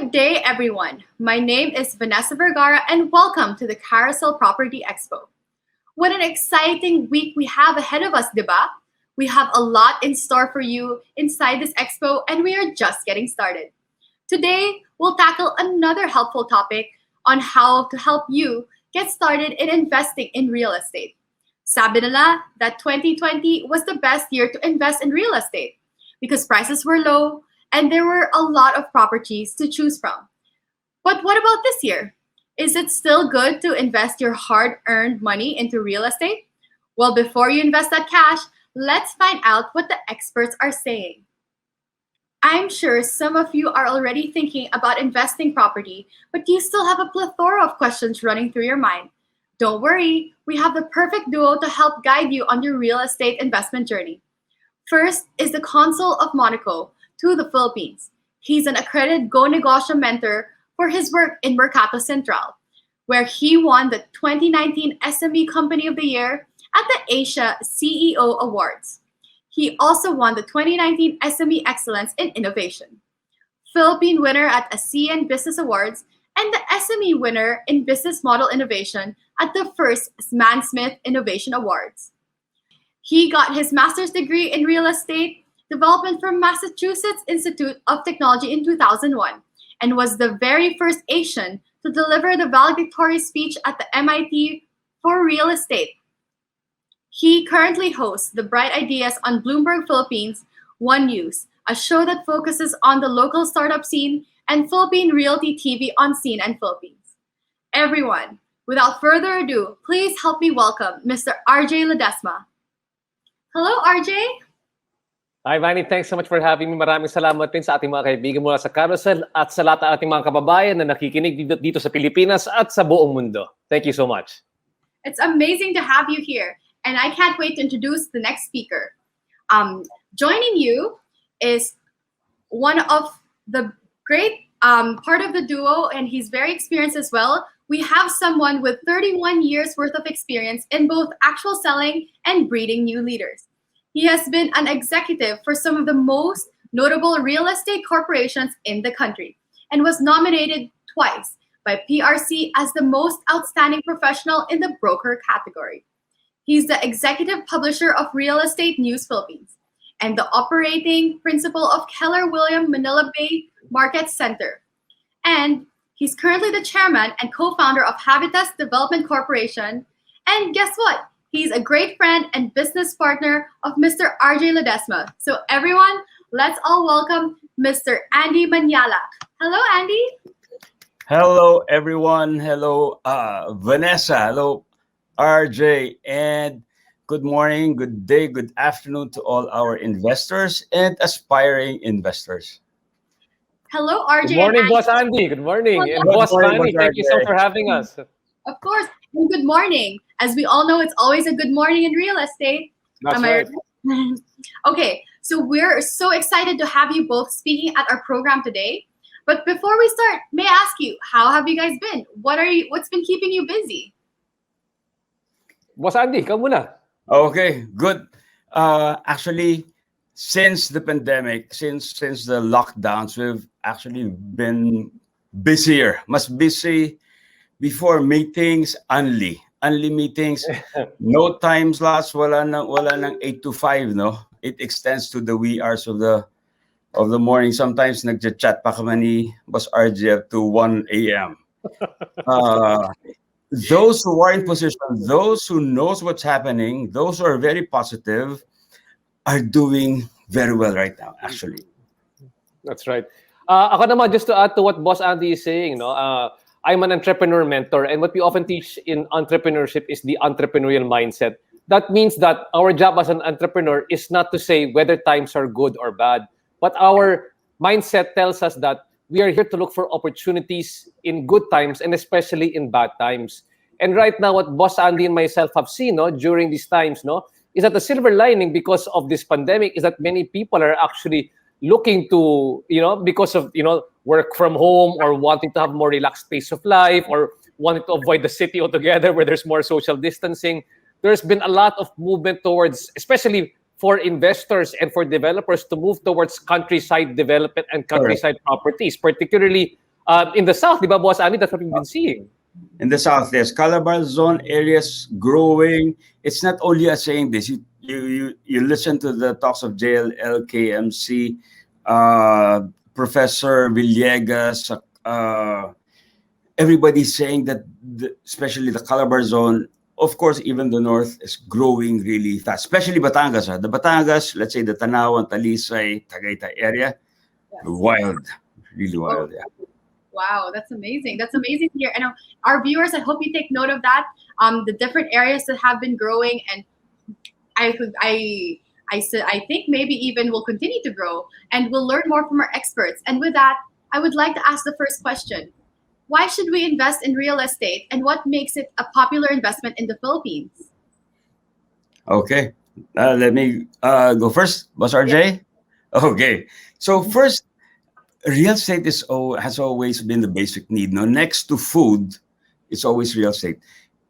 Good day, everyone. My name is Vanessa Vergara, and welcome to the Carousel Property Expo. What an exciting week we have ahead of us, diba? We have a lot in store for you inside this expo, and we are just getting started. Today, we'll tackle another helpful topic on how to help you get started in investing in real estate. Sabi nila that 2020 was the best year to invest in real estate because prices were low and there were a lot of properties to choose from. But what about this year? Is it still good to invest your hard-earned money into real estate? Well, before you invest that cash, let's find out what the experts are saying. I'm sure some of you are already thinking about investing property, but you still have a plethora of questions running through your mind. Don't worry, we have the perfect duo to help guide you on your real estate investment journey. First is the Consul of Monaco to the Philippines. He's an accredited Go Negosyo mentor for his work in Mercato Central, where he won the 2019 SME Company of the Year at the Asia CEO Awards. He also won the 2019 SME Excellence in Innovation, Philippine winner at ASEAN Business Awards, and the SME winner in Business Model Innovation at the first Man Smith Innovation Awards. He got his master's degree in real estate development from Massachusetts Institute of Technology in 2001 and was the very first Asian to deliver the valedictory speech at the MIT for real estate. He currently hosts the Bright Ideas on Bloomberg Philippines One News, a show that focuses on the local startup scene, and Philippine Realty TV on Scene and Philippines. Everyone, without further ado, please help me welcome Mr. RJ Ledesma. Hello, RJ. Hi, Vanny. Thanks so much for having me. Maraming salamat din sa ating mga kaibigan mula sa Carousel at sa lahat ng ating mga kababayan na nakikinig dito sa Pilipinas at sa buong mundo. Thank you so much. It's amazing to have you here, and I can't wait to introduce the next speaker. Joining you is one of the great part of the duo, and he's very experienced as well. We have someone with 31 years worth of experience in both actual selling and breeding new leaders. He has been an executive for some of the most notable real estate corporations in the country and was nominated twice by PRC as the most outstanding professional in the broker category. He's the executive publisher of Real Estate News Philippines and the operating principal of Keller Williams Manila Bay Market Center. And he's currently the chairman and co-founder of Habitas Development Corporation. And guess what? He's a great friend and business partner of Mr. RJ Ledesma. So everyone, let's all welcome Mr. Andy Mañalac. Hello, Andy. Hello, everyone. Hello, Vanessa. Hello, RJ. And good morning, good day, good afternoon to all our investors and aspiring investors. Hello, RJ. Good morning, Boss Andy. Good morning. And Boss Vanny, thank you so much for having us. Of course. And good morning. As we all know, it's always a good morning in real estate. That's right. Okay, so we're so excited to have you both speaking at our program today. But before we start, may I ask you, how have you guys been? What's been keeping you busy? Boss Andy, ikaw muna. Okay, good. Actually, since the pandemic, since the lockdowns, we've actually been busier. Mas busy before meetings, only meetings, no time slots, wala nang 8 to 5, no? It extends to the wee hours of the morning. Sometimes nagchat pa kami ni Boss RJ up to 1 a.m. Those who are in position, those who knows what's happening, those who are very positive, are doing very well right now, actually. That's right. Ako naman, just to add to what Boss Andy is saying, no, I'm an entrepreneur mentor, and what we often teach in entrepreneurship is the entrepreneurial mindset. That means that our job as an entrepreneur is not to say whether times are good or bad, but our mindset tells us that we are here to look for opportunities in good times and especially in bad times. And right now, what Boss Andy and myself have seen, no, during these times, no, is that the silver lining because of this pandemic is that many people are actually looking to, because of, work from home or wanting to have more relaxed pace of life or wanting to avoid the city altogether where there's more social distancing. There's been a lot of movement towards, especially for investors and for developers to move towards countryside development and countryside properties, particularly In the south, di ba, Boss Andy, that's what we've been seeing. In the south, yes, Calabar zone areas growing. It's not only us saying this. You listen to the talks of JLL, KMC, Professor Villegas, everybody's saying that, especially the Calabar zone, of course, even the north is growing really fast, especially Batangas. The Batangas, let's say the Tanawan, Talisay, Tagaytay area, Yes. wild, really Oh, wild. Yeah. wow, that's amazing. That's amazing to hear. And our viewers, I hope you take note of that. The different areas that have been growing, and I think maybe even will continue to grow, and we'll learn more from our experts. And with that, I would like to ask the first question: why should we invest in real estate, and what makes it a popular investment in the Philippines? Okay, let me go first. Boss RJ? Okay, so first, real estate has always been the basic need. No, next to food, it's always real estate.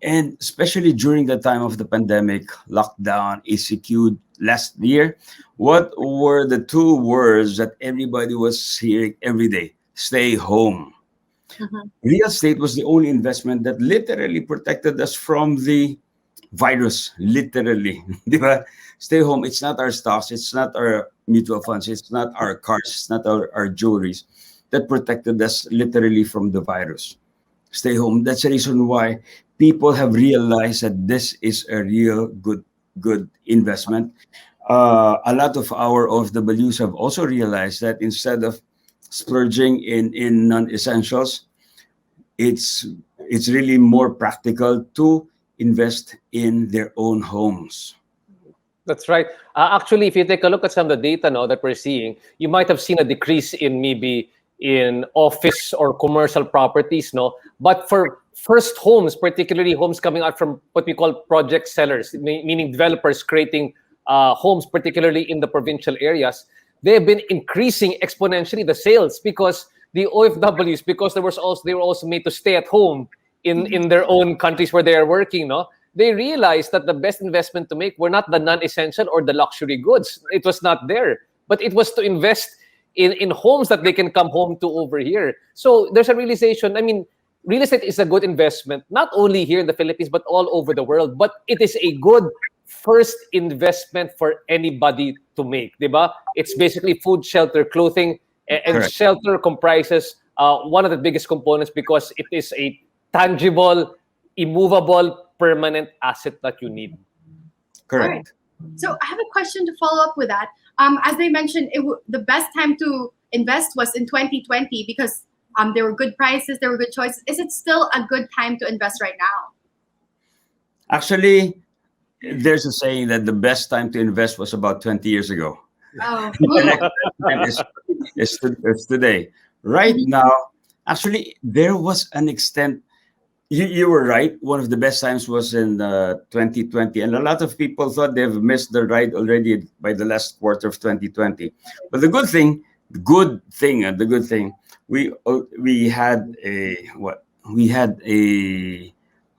And especially during the time of the pandemic, lockdown, ECQ last year, what were the two words that everybody was hearing every day? Stay home. Mhm. Real estate was the only investment that literally protected us from the virus, literally. Di ba? Stay home. It's not our stocks. It's not our mutual funds. It's not our cars. It's not our jewelries that protected us literally from the virus. Stay home. That's the reason why people have realized that this is a real good investment. A lot of our OFWs have also realized that instead of splurging in non-essentials, it's it's really more practical to invest in their own homes. That's right. Actually, if you take a look at some of the data now that we're seeing, you might have seen a decrease in maybe in office or commercial properties, no? But for first homes, particularly homes coming out from what we call project sellers, meaning developers creating homes, particularly in the provincial areas, they've been increasing exponentially the sales because the OFWs, because they were also made to stay at home in their own countries where they are working, no? They realized that the best investment to make were not the non-essential or the luxury goods. It was not there, but it was to invest in homes that they can come home to over here. So there's a realization. I mean, real estate is a good investment, not only here in the Philippines, but all over the world. But it is a good first investment for anybody to make, diba? It's basically food, shelter, clothing, and Correct. shelter comprises one of the biggest components because it is a tangible, immovable, permanent asset that you need. All right. Correct. So I have a question to follow up with that. As they mentioned, the best time to invest was in 2020 because there were good prices, there were good choices. Is it still a good time to invest right now? Actually, there's a saying that the best time to invest was about 20 years ago. Oh, The next time is today. Right now, actually, there was an extent. You were right. One of the best times was in 2020, and a lot of people thought they've missed the ride already by the last quarter of 2020. But the good thing, we had a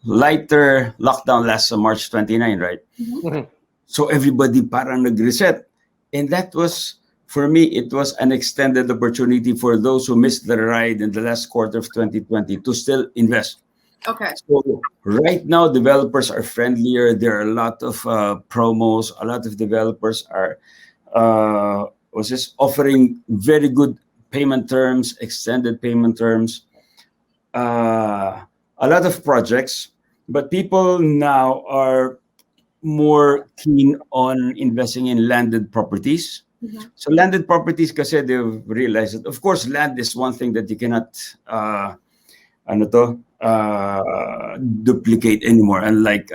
lighter lockdown last March 29, right? Mhm. So everybody parang nag-reset. And that was, for me, it was an extended opportunity for those who missed the ride in the last quarter of 2020 to still invest. okay. So right now, developers are friendlier. There are a lot of promos. A lot of developers are was just offering very good payment terms, extended payment terms. A lot of projects, but people now are more keen on investing in landed properties. Mhm. So landed properties, kasi they've realized that, of course, land is one thing that you cannot ano to, duplicate anymore, unlike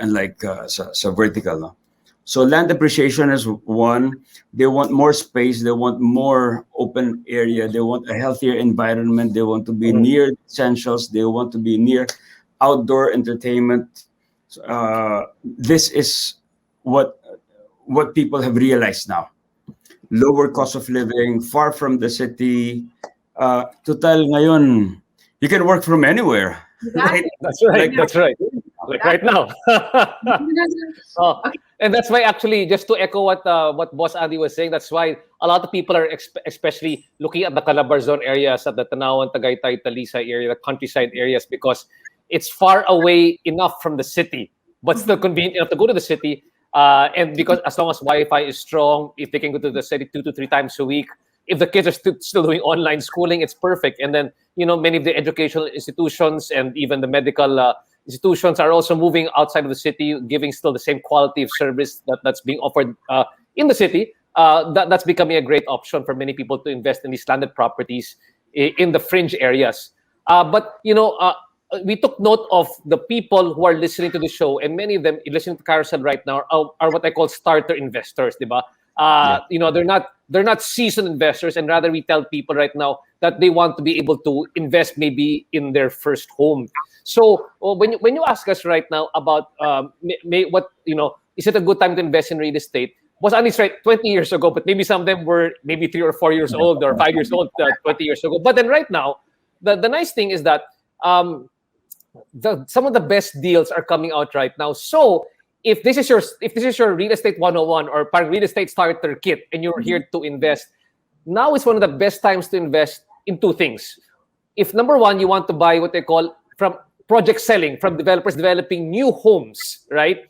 sa vertical. No? So land appreciation is one. They want more space. They want more open area. They want a healthier environment. They want to be near essentials. They want to be near outdoor entertainment. This is what people have realized now. Lower cost of living, far from the city. Total ngayon, you can work from anywhere, right? Exactly. That's right. Like That's right. like right now. Oh, Okay. and that's why actually, just to echo what Boss Andy was saying, that's why a lot of people are especially looking at the Calabarzon areas, at the Tanawan, Tagaytay, Talisay area, the countryside areas, because it's far away enough from the city, but still convenient enough to go to the city. And because as long as Wi-Fi is strong, if they can go to the city 2 to 3 times a week, if the kids are still doing online schooling, it's perfect. And then, many of the educational institutions and even the medical institutions are also moving outside of the city, giving still the same quality of service that's being offered in the city. That's becoming a great option for many people to invest in these landed properties in the fringe areas. But we took note of the people who are listening to the show, and many of them listening to Carousel right now are what I call starter investors, diba? They're not seasoned investors, and rather we tell people right now that they want to be able to invest maybe in their first home. So when you ask us right now about is it a good time to invest in real estate? Was Andy's right 20 years ago, but maybe some of them were maybe 3 or 4 years old or 5 years old 20 years ago. But then right now, the nice thing is that some of the best deals are coming out right now. So if this is your real estate 101 or parang real estate starter kit, and you're here to invest, now is one of the best times to invest in two things. If number one, you want to buy what they call from project selling, from developers developing new homes, right?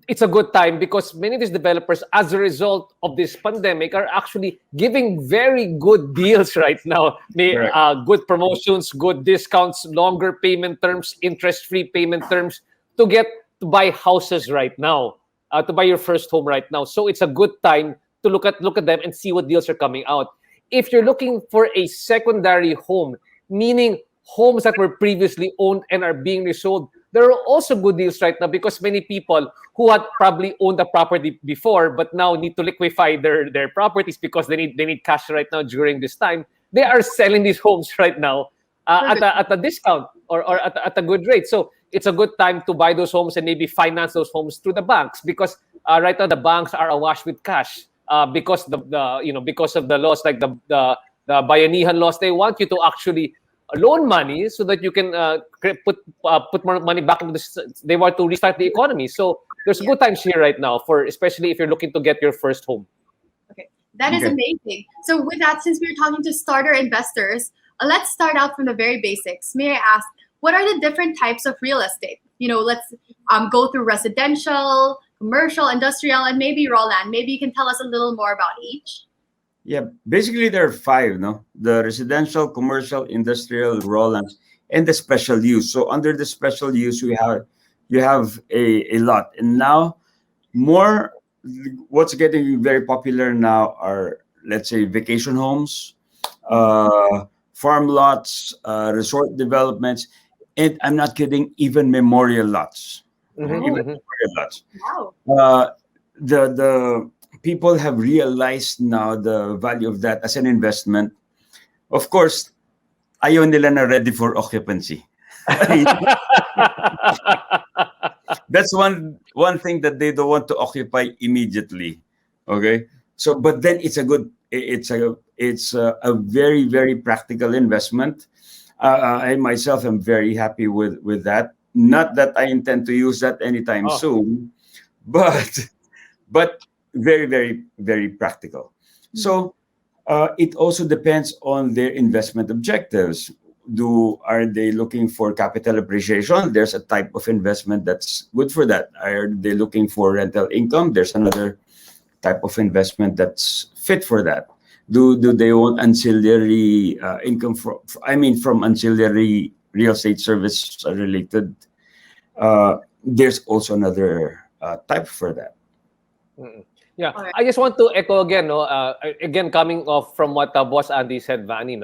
It's a good time because many of these developers, as a result of this pandemic, are actually giving very good deals right now. Good promotions, good discounts, longer payment terms, interest-free payment terms to buy houses right now, to buy your first home right now. So it's a good time to look at them and see what deals are coming out. If you're looking for a secondary home, meaning homes that were previously owned and are being resold, there are also good deals right now because many people who had probably owned a property before but now need to liquefy their properties because they need cash right now during this time, they are selling these homes right now at a discount or at a good rate. So it's a good time to buy those homes and maybe finance those homes through the banks because right now the banks are awash with cash because because of the laws like the Bayanihan laws. They want you to actually loan money so that you can put more money back into they want to restart the economy. So there's good times here right now especially if you're looking to get your first home. Okay, that is amazing. So with that, since we're talking to starter investors, let's start out from the very basics. May I ask, what are the different types of real estate? Let's go through residential, commercial, industrial, and maybe raw land. Maybe you can tell us a little more about each. Yeah, basically there are 5, no? The residential, commercial, industrial, raw lands, and the special use. So under the special use, you have a lot. And now what's getting very popular now are, let's say, vacation homes, farm lots, resort developments, and I'm not kidding, even memorial lots. Memorial lots. Wow. The people have realized now the value of that as an investment. Of course, ayaw nila na ready for occupancy. That's one thing that they don't want to occupy immediately. Okay, so but then it's a very, very practical investment. I myself am very happy with that. Not that I intend to use that anytime soon, but very, very, very practical. So it also depends on their investment objectives. Are they looking for capital appreciation? There's a type of investment that's good for that. Are they looking for rental income? There's another type of investment that's fit for that. Do they want ancillary income from ancillary real estate service related? There's also another type for that. Yeah, right. I just want to echo again, again coming off from what Boss Andy said, Vanny,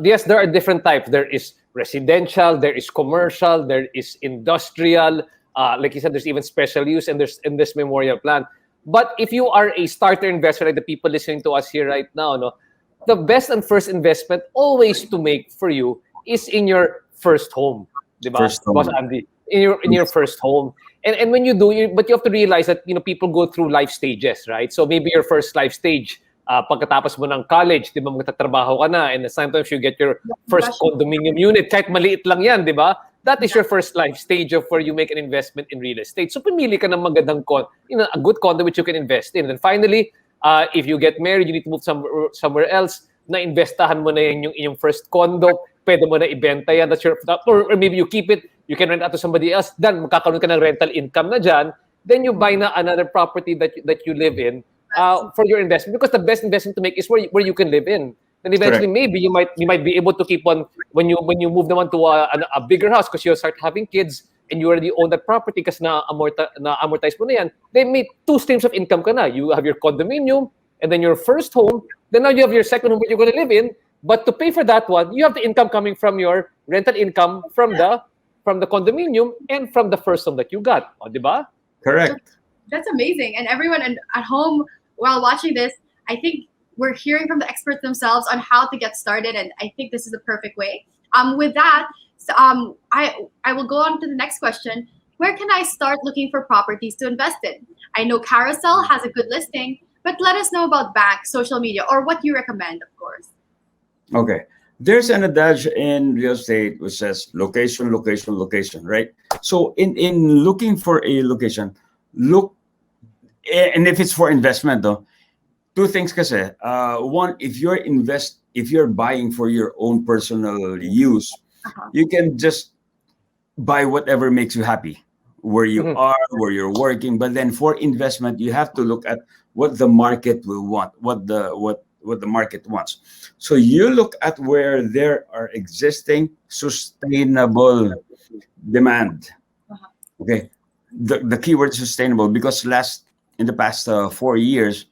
yes, there are different types. There is residential, there is commercial, there is industrial. Like you said, there's even special use, and there's in this memorial plan. But if you are a starter investor, like the people listening to us here right now, the best and first investment always to make for you is in your first home, diba? First home. Boss Andy, in your first home. And when you do, but you have to realize that people go through life stages, right? So maybe your first life stage, pagkatapos mo ng college, di ba, magtatrabaho ka na, and sometimes you get your first condominium unit, kahit maliit lang yan, di ba? that is your first life stage of where you make an investment in real estate. So pumili ka ng magandang a good condo which you can invest in. And finally, if you get married, you need to move somewhere else. Na investahan mo na yung inyong first condo, pwede mo na ibenta yan. Or maybe you keep it, you can rent out to somebody else. Then magkakaroon ka ng rental income na dyan. Then you buy na another property that you live in for your investment, because the best investment to make is where you can live in. Then eventually, maybe you might be able to keep on when you move naman to a bigger house because you start having kids and you already own that property kasi na-amortize mo na yan. Then may two streams of income ka na. You have your condominium and then your first home. Then now you have your second home where you're going to live in. But to pay for that one, you have the income coming from your rental income from the condominium and from the first home that you got. O, di ba? Correct. That's amazing. And everyone at home while watching this, I think we're hearing from the experts themselves on how to get started, and I think this is the perfect way. With that, I will go on to the next question. Where can I start looking for properties to invest in? I know Carousel has a good listing, but let us know about bank, social media, or what you recommend, of course. Okay. There's an adage in real estate which says location, location, location, right? So in looking for a location, look, and if it's for investment though, two things kasi. One, if you're buying for your own personal use, you can just buy whatever makes you happy, where you are, where you're working. But then for investment, you have to look at what the market will want, what the market wants. So you look at where there are existing sustainable demand. Okay, the keyword sustainable, because in the past 4 years,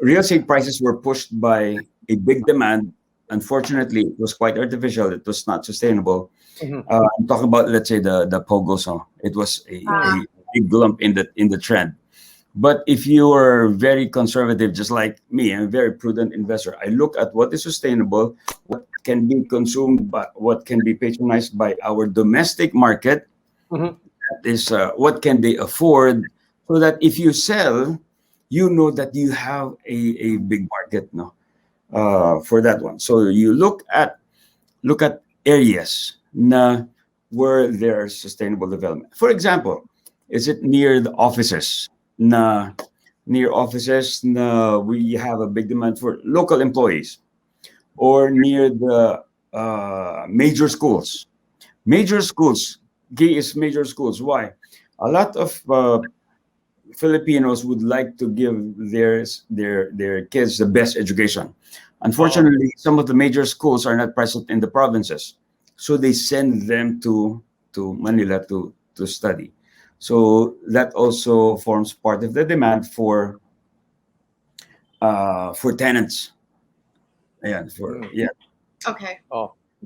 real estate prices were pushed by a big demand. Unfortunately, it was quite artificial. It was not sustainable. I'm talking about, let's say, the pogo song. It was a big lump in the trend. But if you are very conservative, just like me, I'm a very prudent investor. I look at what is sustainable, what can be consumed, what can be patronized by our domestic market. That is what can they afford, so that if you sell, you know that you have a big market, for that one. So you look at areas where there's sustainable development. For example, is it near the offices? Near offices, we have a big demand for local employees, or near the major schools. Major schools. Key is major schools. Why? A lot of Filipinos would like to give their kids the best education. Unfortunately, some of the major schools are not present in the provinces, so they send them to Manila to study. So that also forms part of the demand for tenants. Okay.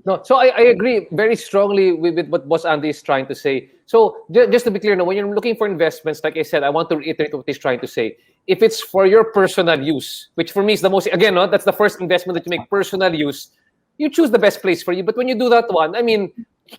No, so I agree very strongly with what Boss Andy is trying to say. So just to be clear, when you're looking for investments, like I said, I want to reiterate what he's trying to say. If it's for your personal use, which for me is the most, again, that's the first investment that you make, personal use, you choose the best place for you. But when you do that one, I mean,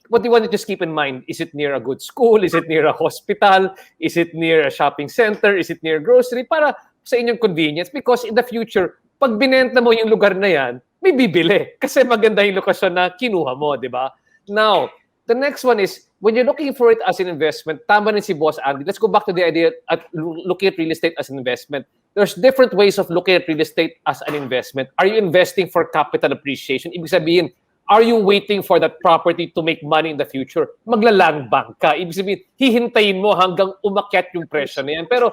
what do you want to just keep in mind? Is it near a good school? Is it near a hospital? Is it near a shopping center? Is it near a grocery? Para sa inyong convenience. Because in the future, pag binenta mo yung lugar na yan, may bibili. Kasi maganda yung lokasyon na kinuha mo, di ba? Now, the next one is, when you're looking for it as an investment, tama rin si Boss Andy. Let's go back to the idea at looking at real estate as an investment. There's different ways of looking at real estate as an investment. Are you investing for capital appreciation? Ibig sabihin, are you waiting for that property to make money in the future? Maglalang bank ka. Ibig sabihin, hihintayin mo hanggang umakyat yung presyo na yan. Pero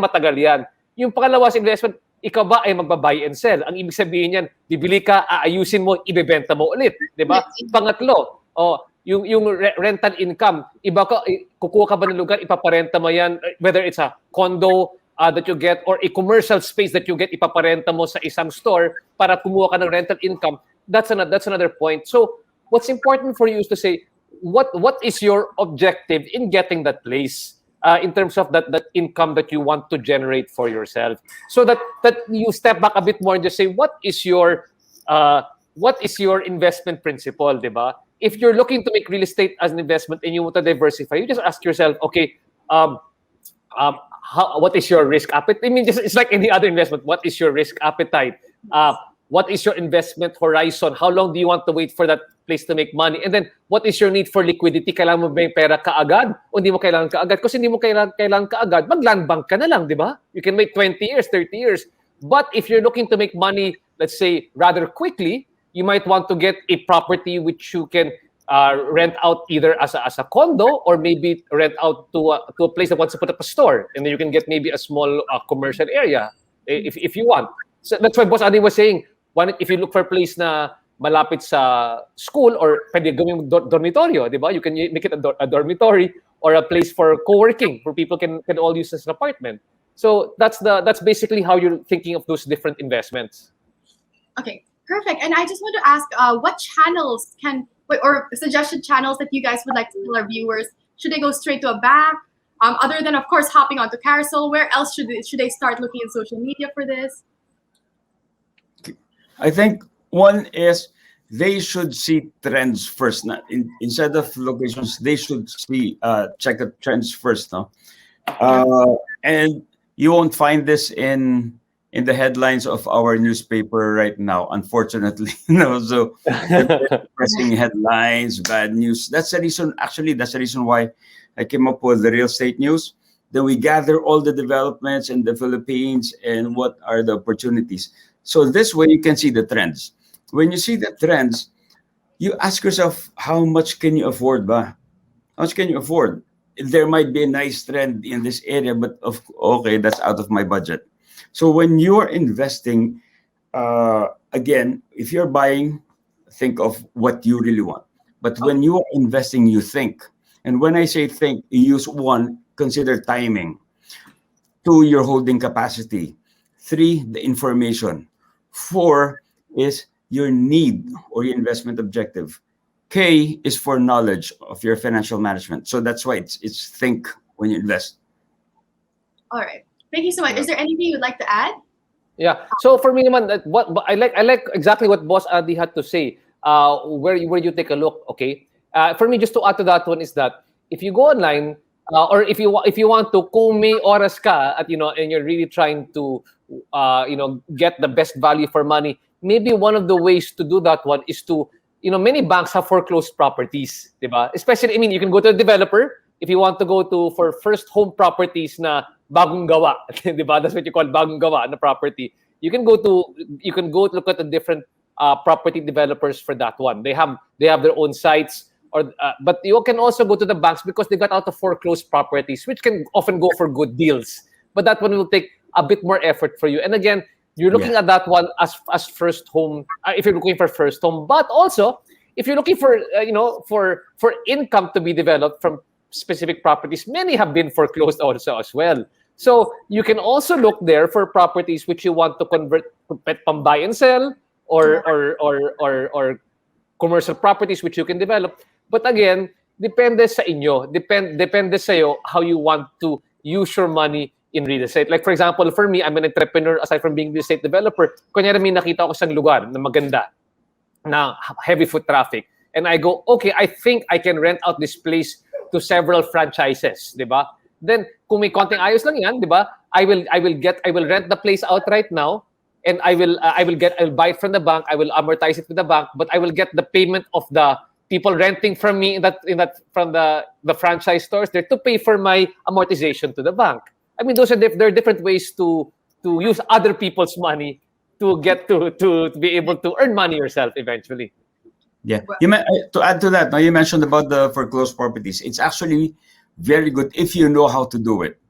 matagal yan. Yung pangalawa sa investment, ikaw ba ay magbabuy and sell? Ang ibig sabihin yan, bibili ka, aayusin mo, ibebenta mo ulit. Diba? Pangatlo, yung rental income, kukuha ka ba ng lugar, ipaparenta mo yan, whether it's a condo that you get or a commercial space that you get, ipaparenta mo sa isang store para kumuha ka ng rental income. That's another point. So what's important for you is to say, what is your objective in getting that place? In terms of that income that you want to generate for yourself, so that you step back a bit more and just say, what is your investment principle, diba? If you're looking to make real estate as an investment and you want to diversify, you just ask yourself, okay, what is your risk appetite? I mean, it's like any other investment. What is your risk appetite? what is your investment horizon? How long do you want to wait for that place to make money? And then, what is your need for liquidity? Kailangan mo ba yung pera kaagad? O hindi mo kailangan kaagad? Kasi hindi mo kailangan kaagad, mag-land bank ka na lang, di ba? You can wait 20 years, 30 years. But if you're looking to make money, let's say, rather quickly, you might want to get a property which you can rent out either as a condo, or maybe rent out to a place that wants to put up a store. And then you can get maybe a small commercial area if you want. So that's why Boss Adi was saying, if you look for a place na malapit sa school, or pwede gawing dormitoryo, di ba? You can make it a dormitory, or a place for co-working, where people can all use as an apartment. So that's basically how you're thinking of those different investments. Okay, perfect. And I just want to ask, what channels or suggested channels that you guys would like to tell our viewers? Should they go straight to a bank? Other than, of course, hopping onto Carousel, where else should they start looking in social media for this? I think one is they should see trends first. Instead of locations, they should check the trends first. No? And you won't find this in the headlines of our newspaper right now, unfortunately. So pressing headlines, bad news. That's the reason. Actually, that's the reason why I came up with the real estate news. Then we gather all the developments in the Philippines and what are the opportunities. So this way you can see the trends. When you see the trends, you ask yourself, how much can you afford, ba? How much can you afford? There might be a nice trend in this area, but okay, that's out of my budget. So when you're investing, again, if you're buying, think of what you really want. But when you are investing, you think. And when I say think, you use 1, consider timing. 2, your holding capacity. 3, the information. 4 is your need or your investment objective. K is for knowledge of your financial management. So that's why it's think when you invest. All right. Thank you so much. Is there anything you would like to add? Yeah. So for me naman, what I like exactly what Boss Adi had to say. Where you take a look. Okay. For me, just to add to that one is that if you go online, or if you want to, kung may oras ka at and you're really trying to get the best value for money, maybe one of the ways to do that one is to, many banks have foreclosed properties, diba? Especially, I mean, you can go to a developer if you want to go to for first home properties na bagong gawa, diba? That's what you call bagong gawa na property. You can go look at the different property developers for that one. They have their own sites, but you can also go to the banks because they got out of foreclosed properties, which can often go for good deals. But that one will take a bit more effort for you. And again, you're looking at that one as first home, if you're looking for first home. But also, if you're looking for for income to be developed from specific properties, many have been foreclosed also as well. So you can also look there for properties which you want to convert to buy and sell, or commercial properties which you can develop. But again, depende sa inyo. Depende sa iyo how you want to use your money in real estate. Like for example, for me, I'm an entrepreneur aside from being real estate developer. Kunyari may nakita ko sa lugar na maganda, na heavy foot traffic. And I go, okay, I think I can rent out this place to several franchises, di ba? Then kung may konting ayos lang yan, di ba? I will rent the place out right now, and I'll buy it from the bank, I will amortize it with the bank, but I will get the payment of the people renting from me from the franchise stores there to pay for my amortization to the bank. I mean, there are different ways to use other people's money to get to be able to earn money yourself eventually. Yeah. To add to that, now you mentioned about the foreclosed properties. It's actually very good if you know how to do it.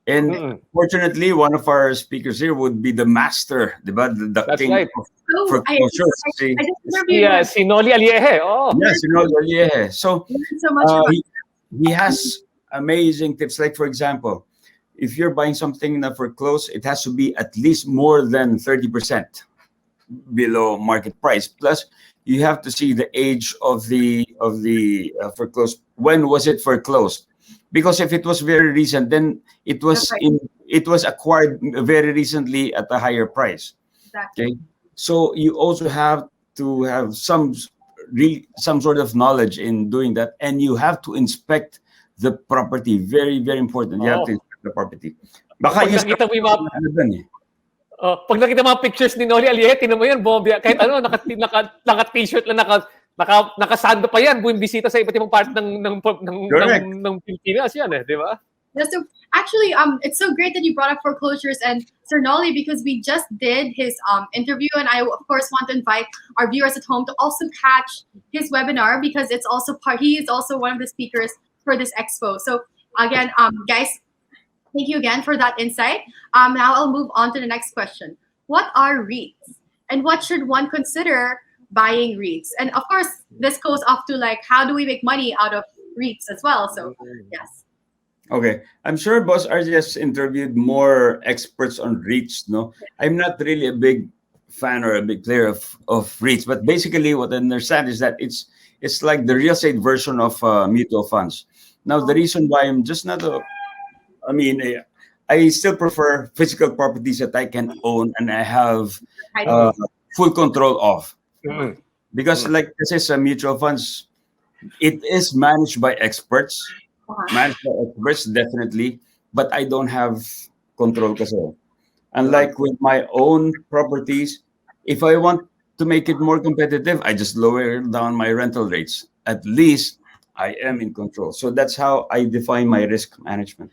And fortunately, one of our speakers here would be the master, the That's king right. of foreclosures. Si Noli Alieje. Oh. Yes, Noli Alieje. So, so much he has amazing tips. Like, for example, if you're buying something that foreclosed, it has to be at least more than 30% below market price. Plus, you have to see the age of the foreclosed. When was it foreclosed? Because if it was very recent, then it was acquired very recently at a higher price. Exactly. Okay, so you also have to have some sort of knowledge in doing that, and you have to inspect the property. Very, very important. You have to inspect the property. Baka Pag nakita mo yung Pag nakita mga pictures ni Noli Aliete, tinan mo yan, bomba. Kahit ano, naka-t-shirt lang, nakasando pa yan, buwing bisita sa iba't ibang part Correct. ng Pilipinas yan di ba? Yeah, so actually, it's so great that you brought up foreclosures and Sir Nolly, because we just did his interview, and I of course want to invite our viewers at home to also catch his webinar, because it's also he is also one of the speakers for this expo. So again, guys, thank you again for that insight. Now I'll move on to the next question. What are REITs, and what should one consider buying REITs? And of course, this goes off to like, how do we make money out of REITs as well? So yes. Okay, I'm sure Boss RJ has interviewed more experts on REITs. No, I'm not really a big fan or a big player of REITs, but basically what I understand is that it's like the real estate version of mutual funds. Now, the reason why I'm just not I still prefer physical properties that I can own and I have full control of. Because like this is a mutual funds, it is managed by experts. Managed by experts, definitely, but I don't have control kasi. Unlike with my own properties, if I want to make it more competitive, I just lower down my rental rates. At least I am in control. So that's how I define my risk management.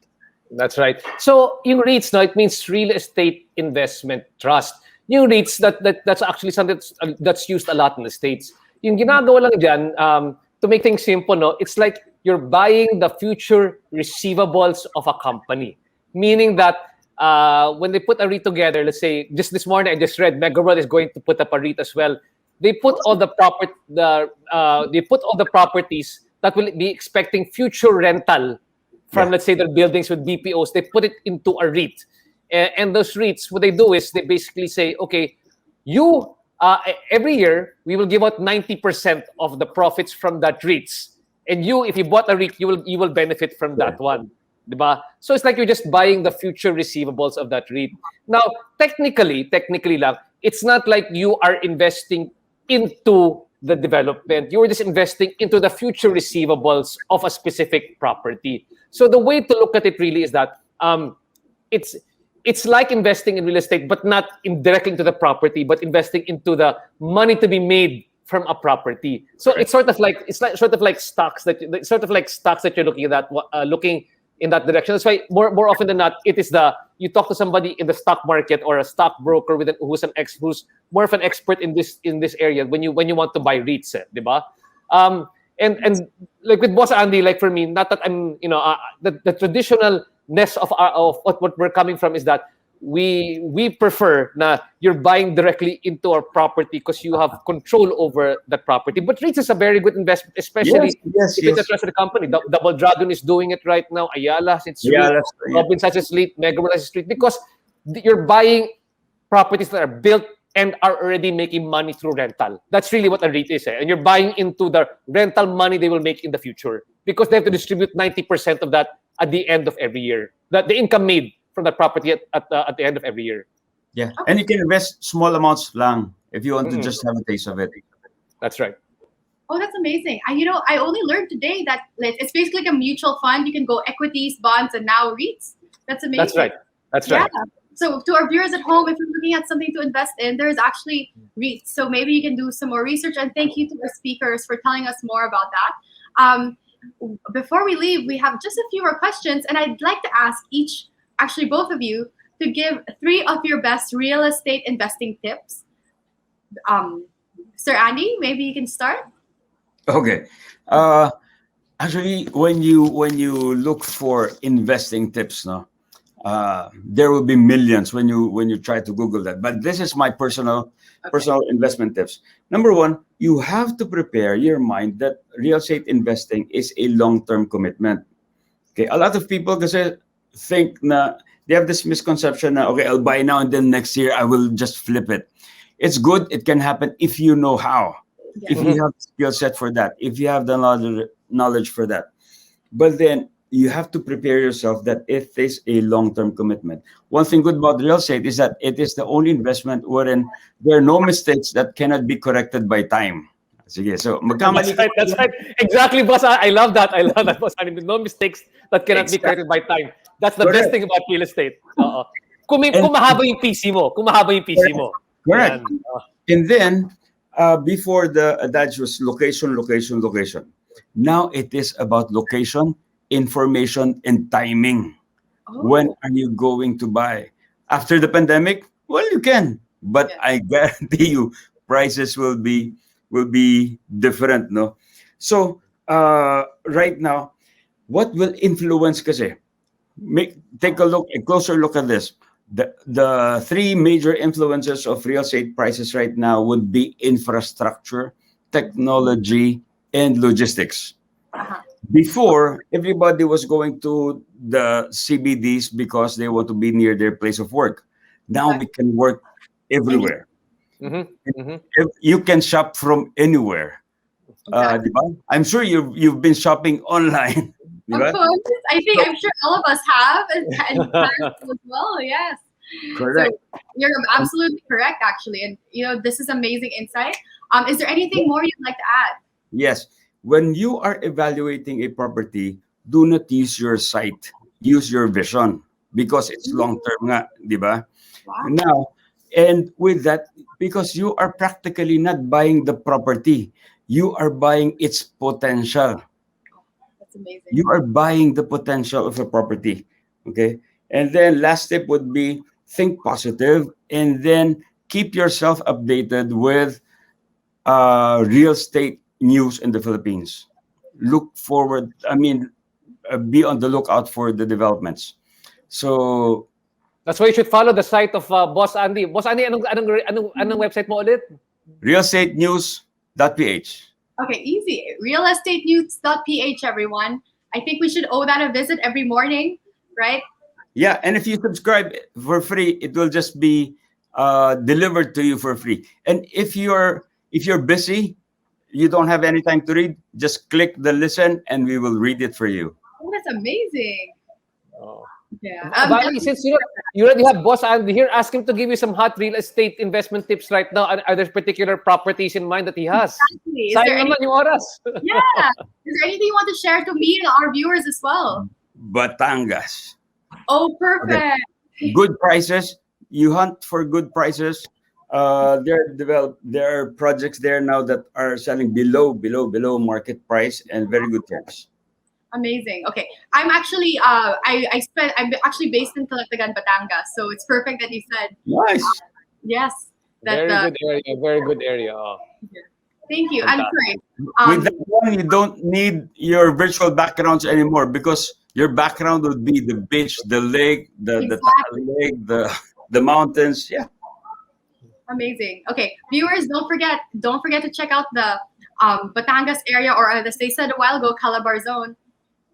That's right. So yung REITs, no, it means real estate investment trust. Yung REITs, that's actually something that's used a lot in the States. Yung ginagawa lang dyan, to make things simple, no, it's like you're buying the future receivables of a company. Meaning that when they put a REIT together, let's say, just this morning I just read Megaworld is going to put up a REIT as well. They put all the properties that will be expecting future rental from, let's say, the buildings with BPOs. They put it into a REIT. And those REITs, what they do is they basically say, okay, you every year we will give out 90% of the profits from that REITs. And you, if you bought a REIT, you will benefit from that one. Diba? So it's like you're just buying the future receivables of that REIT. Now, technically lang, it's not like you are investing into the development. You're just investing into the future receivables of a specific property. So the way to look at it really is that it's like investing in real estate, but not directly into the property, but investing into the money to be made from a property. So it's sort of like stocks that you're looking at, looking in that direction. That's why more often than not, it is you talk to somebody in the stock market or a stockbroker who's more of an expert in this area when you want to buy REITs, diba? And like with Boss Andy, like for me, not that I'm the traditionalness of what we're coming from is that we prefer na you're buying directly into our property because you have control over that property. But REITs is a very good investment, especially if it's a trusted company. Double Dragon is doing it right now. Ayala, it's Robin Sanchez REIT, Megaworld REIT, because you're buying properties that are built and are already making money through rental. That's really what a REIT is. And you're buying into the rental money they will make in the future because they have to distribute 90% of that at the end of every year. That the income made from that property at the end of every year. Yeah, and you can invest small amounts lang if you want to just have a taste of it. That's right. Oh, that's amazing. I only learned today that it's basically like a mutual fund. You can go equities, bonds, and now REITs. That's amazing. That's right. So to our viewers at home, if you're looking at something to invest in, there's actually REITs. So maybe you can do some more research. And thank you to our speakers for telling us more about that. Before we leave, we have just a few more questions. And I'd like to ask both of you, to give 3 of your best real estate investing tips. Sir Andy, maybe you can start. Okay. Actually, when you look for investing tips, there will be millions when you try to Google that. But this is my personal investment tips. Number 1, you have to prepare your mind that real estate investing is a long-term commitment. Okay, a lot of people think na they have this misconception na, okay, I'll buy now and then next year I will just flip it. It's good. It can happen if you know how. Yeah. If you have skill set for that, if you have the knowledge for that. But then you have to prepare yourself that it is a long-term commitment. One thing good about real estate is that it is the only investment wherein there are no mistakes that cannot be corrected by time. Sige, so magkamali. That's right. Exactly, boss. I love that, boss. No mistakes that cannot be corrected by time. That's the best thing about real estate. And Kung mahaba yung PC mo. Kung mahaba yung PC mo. correct. Yan. And then, before the adage was location, location, location. Now it is about location, information, and timing. When Oh, are you going to buy? After the pandemic, well, you can, but yeah. I guarantee you, prices will be different, no? So right now, what will influence? Kasi take a closer look at this. The three major influences of real estate prices right now would be infrastructure, technology, and logistics. Uh-huh. Before, everybody was going to the CBDs because they want to be near their place of work. Now we Exactly. can work Any, everywhere. Mhm, mhm. You can shop from anywhere. Di exactly. ba? I'm sure you've been shopping online. Di Of ba? course. So, I'm sure all of us have and plans as well. Yes. So correct. you're absolutely correct, actually. And this is amazing insight. Is there anything more you'd like to add? Yes. When you are evaluating a property, do not use your sight. Use your vision because it's long Mm, term nga, di ba? wow, Now, and with that, because you are practically not buying the property, you are buying its potential. that's amazing. You are buying the potential of a property. Okay. And then last tip would be think positive and then keep yourself updated with real estate news in the Philippines. Look forward, I mean, be on the lookout for the developments. So, That's why you should follow the site of Boss Andy. Boss Andy, anong website mo ulit? realestatenews.ph. Okay, easy. Realestatenews.ph, everyone. I think we should owe that a visit every morning, right? Yeah, and if you subscribe for free, it will just be delivered to you for free. And if you're busy, you don't have any time to read, just click the listen, and we will read it for you. Oh, that's amazing. Oh. Yeah. Valerie, since you already have Boss Andy here, ask him to give you some hot real estate investment tips right now. Are there particular properties in mind that he has? Exactly. Sayang naman yung oras. Yeah. Is there anything you want to share to me and our viewers as well? Batangas. Oh, Okay. perfect. Good prices. You hunt for good prices. There are projects there now that are selling below market price and very good terms. Amazing. Okay. I'm actually based in Calatagan, Batangas, so it's perfect that you said Nice. yes. That Very good area. Very good area. Oh, Thank you. I'm fantastic. sorry. With that one, you don't need your virtual backgrounds anymore because your background would be the beach, the lake, the Exactly. Taal lake, the mountains. Yeah. Amazing. Okay, viewers, don't forget to check out the Batangas area, or as they said a while ago, Calabar Zone.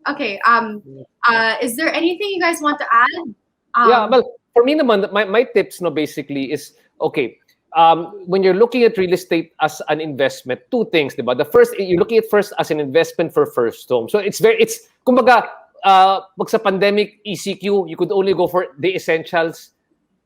Okay. Is there anything you guys want to add? Yeah, Um, well, for me naman, my tips no basically is, okay, when you're looking at real estate as an investment, two things, diba? The first, you're looking at first as an investment for first home. So kumbaga, pag sa pandemic, ECQ, you could only go for the essentials.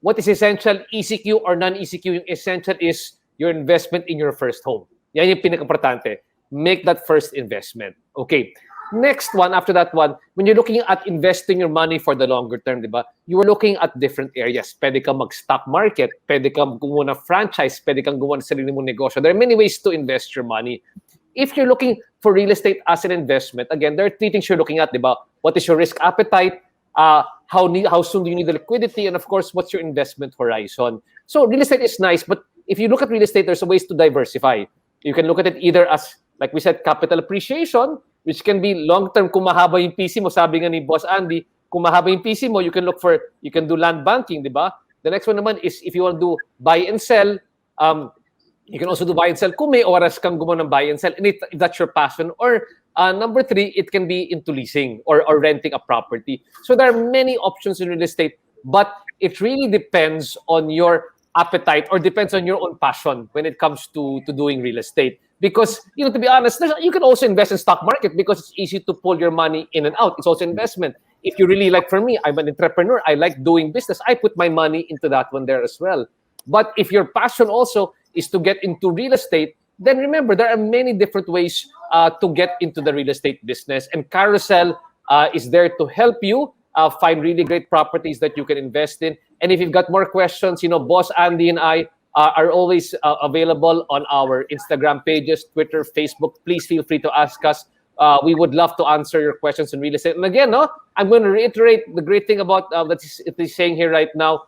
What is essential, ECQ or non-ECQ? Yung essential is your investment in your first home. Yan yung pinaka-importante. Make that first investment. Okay. Next one, after that one, when you're looking at investing your money for the longer term, di ba? You are looking at different areas. Pwede kang mag-stock market, pwede kang gumawa ng franchise, pwede kang gumawa ng sarili mong negosyo. There are many ways to invest your money. If you're looking for real estate as an investment, again, there are three things you're looking at, di ba? What is your risk appetite? How soon do you need the liquidity? And of course, what's your investment horizon? So real estate is nice, but if you look at real estate, there's ways to diversify. You can look at it either as, like we said, capital appreciation, which can be long-term kung mahaba yung PC mo. Sabi nga ni Boss Andy, kung mahaba yung PC mo, you can do land banking, di ba? The next one naman is if you want to do buy and sell, you can also do buy and sell kung may oras kang gumawa ng buy and sell, and if that's your passion. Or number three, it can be into leasing or renting a property. So there are many options in real estate, but it really depends on your appetite or depends on your own passion when it comes to doing real estate. Because, to be honest, you can also invest in stock market because it's easy to pull your money in and out. It's also investment. If you really like, for me, I'm an entrepreneur. I like doing business. I put my money into that one there as well. But if your passion also is to get into real estate, then remember, there are many different ways to get into the real estate business. And Carousel is there to help you find really great properties that you can invest in And if you've got more questions, Boss Andy and I are always available on our Instagram pages, Twitter, Facebook. Please feel free to ask us. We would love to answer your questions on real estate. And again, I'm going to reiterate the great thing about what it is saying here right now.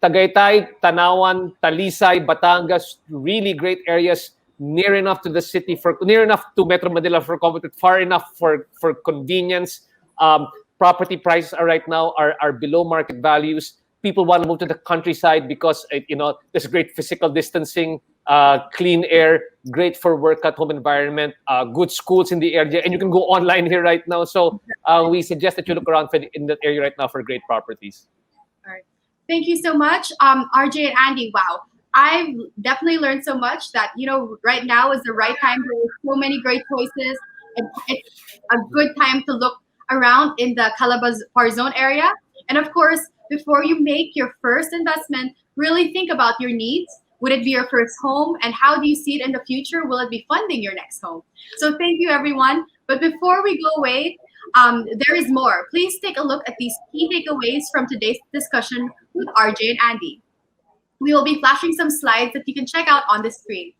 Tagaytay, Tanawan, Talisay, Batangas, really great areas, near enough to the city, near enough to Metro Manila for comfort, far enough for convenience. Property prices right now are below market values. People want to move to the countryside because there's great physical distancing, clean air, great for work at home environment, good schools in the area, and you can go online here right now. So we suggest that you look around in that area right now for great properties. All right. Thank you so much, RJ and Andy. Wow, I've definitely learned so much that right now is the right time. There are so many great choices. It's a good time to look around in the Calabazar zone area. And of course, before you make your first investment, really think about your needs. Would it be your first home? And how do you see it in the future? Will it be funding your next home? So thank you, everyone. But before we go away, there is more. Please take a look at these key takeaways from today's discussion with RJ and Andy. We will be flashing some slides that you can check out on the screen.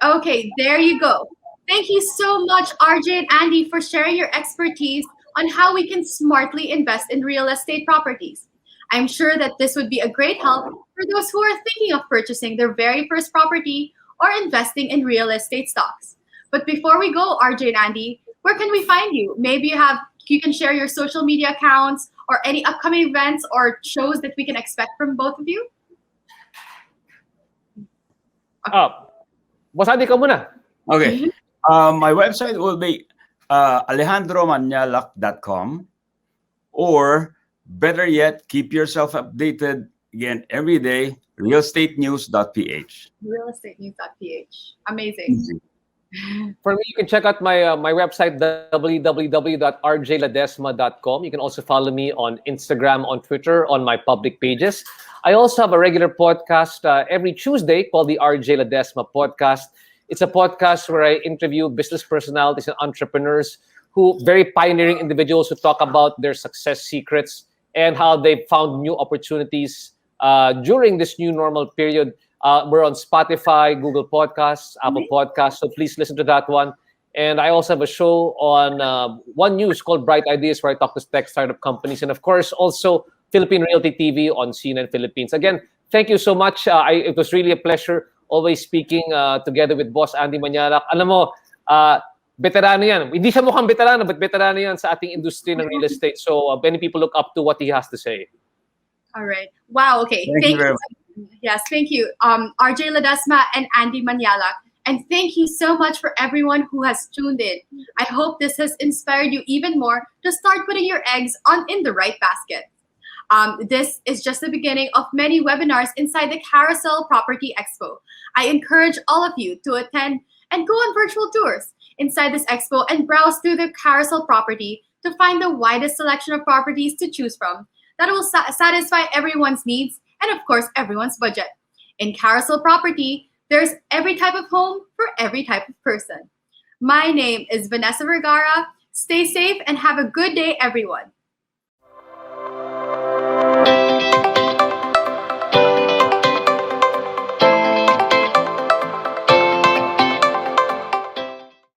Okay, there you go. Thank you so much, RJ and Andy, for sharing your expertise on how we can smartly invest in real estate properties. I'm sure that this would be a great help for those who are thinking of purchasing their very first property or investing in real estate stocks. But before we go, RJ and Andy, where can we find you? Maybe you can share your social media accounts or any upcoming events or shows that we can expect from both of you. Boss Andy, ka muna. Okay. My website will be alejandromañalac.com, or better yet, keep yourself updated again every day, realestatenews.ph. Realestatenews.ph. Amazing. For me, you can check out my website, www.rjladesma.com. You can also follow me on Instagram, on Twitter, on my public pages. I also have a regular podcast every Tuesday called the RJ Ledesma Podcast. It's a podcast where I interview business personalities and entrepreneurs very pioneering individuals who talk about their success secrets and how they found new opportunities during this new normal period. We're on Spotify, Google Podcasts, Apple Podcasts, so please listen to that one. And I also have a show on One News called Bright Ideas, where I talk to tech startup companies. And of course, also Philippine Realty TV on CNN Philippines. Again, thank you so much. It was really a pleasure always speaking together with Boss Andy Mañalac. Alam mo, veterano yan. Hindi siya mukhang veterano, but veterano yan sa ating industry ng real estate. So many people look up to what he has to say. All right. Wow. Okay. Thank you very much. Yes, thank you, RJ Ledesma and Andy Mañalac. And thank you so much for everyone who has tuned in. I hope this has inspired you even more to start putting your eggs in the right basket. This is just the beginning of many webinars inside the Carousel Property Expo. I encourage all of you to attend and go on virtual tours inside this expo and browse through the Carousel property to find the widest selection of properties to choose from that will satisfy everyone's needs and, of course, everyone's budget. In Carousel Property, there's every type of home for every type of person. My name is Vanessa Vergara. Stay safe and have a good day, everyone.